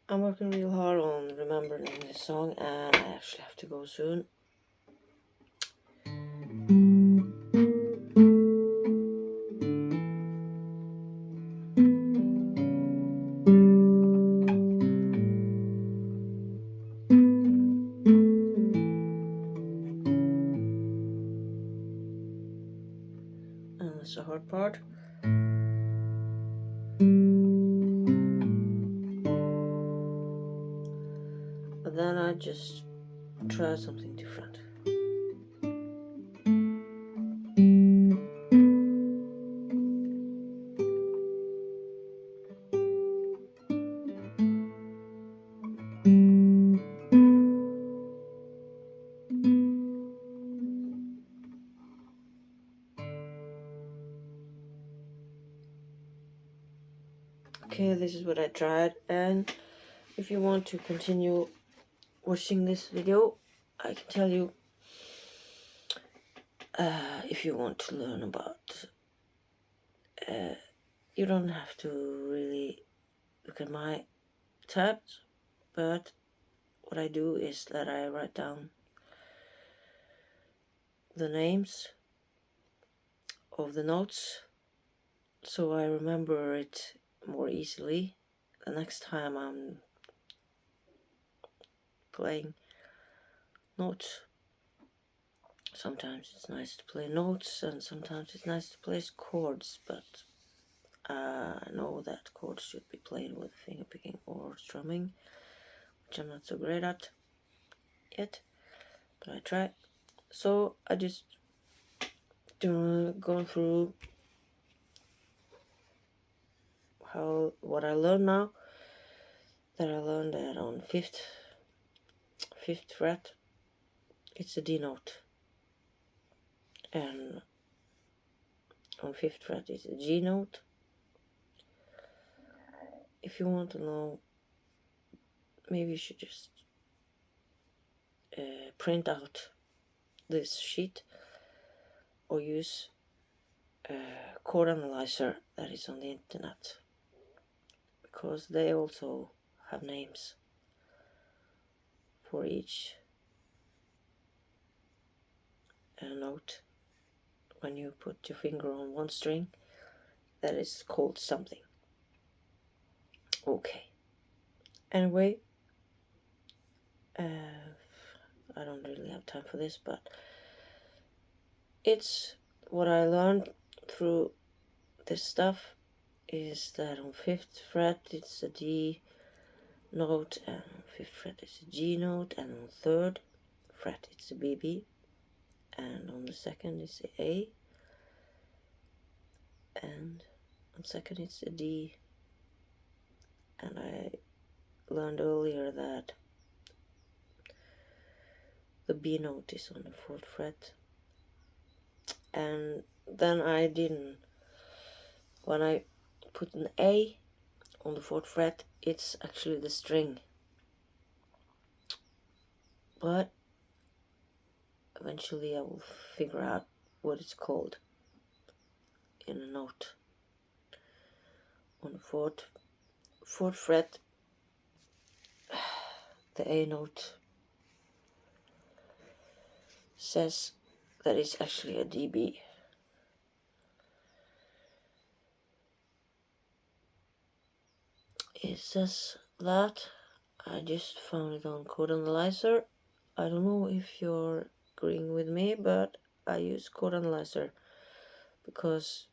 I'm working real hard on remembering this song, and I actually have to go soon. And that's the hard part. But then I just try something different. Okay, this is what I tried, and if you want to continue watching this video, I can tell you, if you want to learn about, you don't have to really look at my tabs, but what I do is that I write down the names of the notes so I remember it more easily the next time I'm playing notes. Sometimes it's nice to play notes and sometimes it's nice to play chords, but I know that chords should be played with fingerpicking or strumming, which I'm not so great at yet, but I try. So I just go through what I learned now. That I learned that on fifth fret it's a D note, and on fifth fret it's a G note. If you want to know, maybe you should just print out this sheet or use a chord analyzer that is on the internet, because they also have names for each note. When you put your finger on one string, that is called something. Okay, anyway, I don't really have time for this, but it's what I learned through this stuff is that on fifth fret it's a D note, and on fifth fret it's a G note, and on third fret it's a BB, and on the second it's a A, and on second it's a D. And I learned earlier that the B note is on the fourth fret, and then I didn't. When I put an A on the fourth fret, it's actually the string, but eventually I will figure out what it's called in a note. On the fourth fret, the A note says that it's actually a dB. It says that. I just found it on Chord Analyzer. I don't know if you're agreeing with me, but I use Chord Analyzer because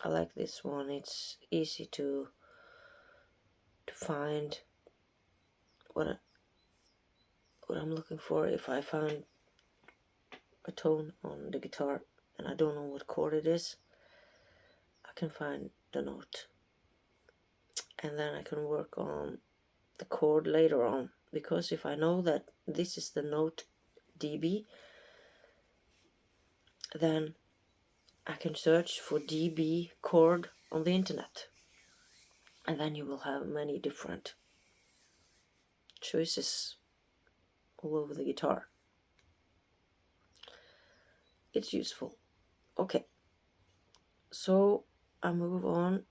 I like this one. It's easy to find what I'm looking for. If I find a tone on the guitar and I don't know what chord it is, I can find the note, and then I can work on the chord later on, because if I know that this is the note dB, then I can search for dB chord on the internet, and then you will have many different choices all over the guitar. It's useful. Okay, so I move on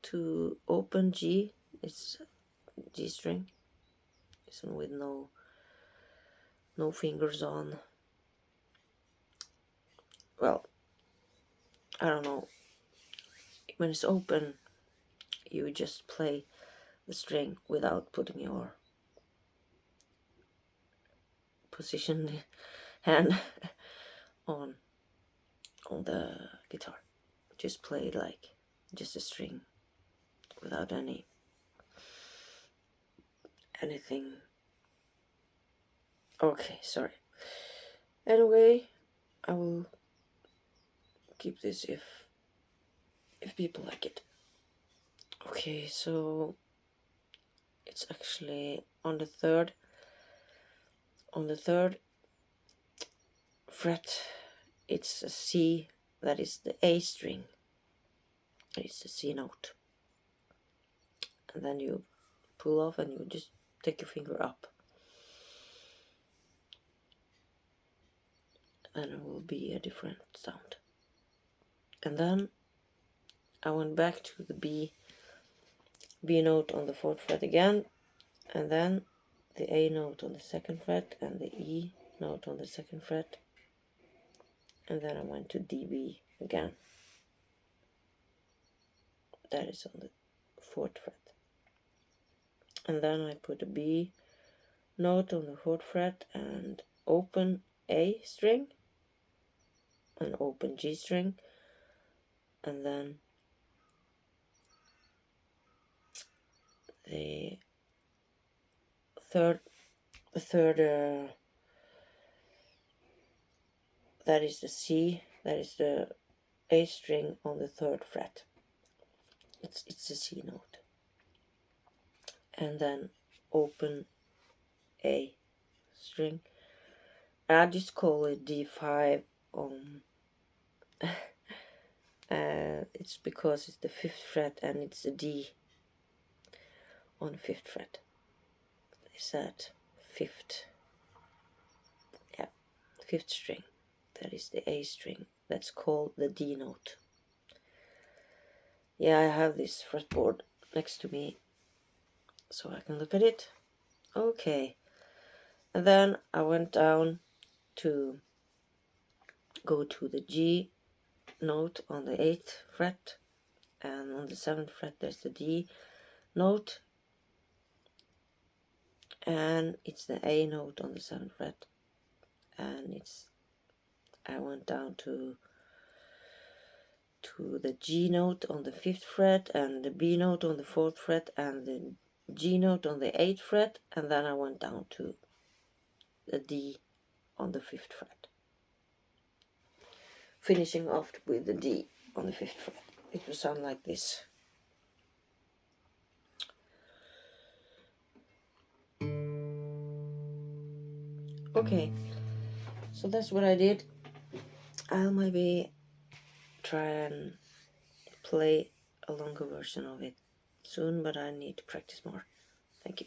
to open G. It's G string, Isn't with no fingers on. Well, I don't know. When it's open, you just play the string without putting your positioned hand on the guitar. Just play it like just a string without anything. Okay, sorry. Anyway, I will keep this if people like it. Okay, so it's actually on the third fret. It's a C, that is the A string. It's a C note, and then you pull off and you just take your finger up, and it will be a different sound. And then I went back to the B note on the 4th fret again, and then the A note on the 2nd fret and the E note on the 2nd fret, and then I went to DB again. That is on the 4th fret. And then I put a B note on the 4th fret and open A string and open G string, and then the third that is the C, that is the A string on the 3rd fret. It's a C note, and then open A string. I just call it D5 on it's because it's the 5th fret and it's a D on the 5th fret. Is that 5th? Yeah, 5th string. That is the A string. That's called the D note. Yeah, I have this fretboard next to me so I can look at it. Okay, and then I went down to go to the G note on the 8th fret, and on the 7th fret there's the D note, and it's the A note on the 7th fret, and I went down to the G note on the 5th fret and the B note on the 4th fret and the G note on the 8th fret, and then I went down to the D on the 5th fret, finishing off with the D on the 5th fret. It will sound like this. Okay, so that's what I did. I'll maybe try and play a longer version of it soon, but I need to practice more. Thank you.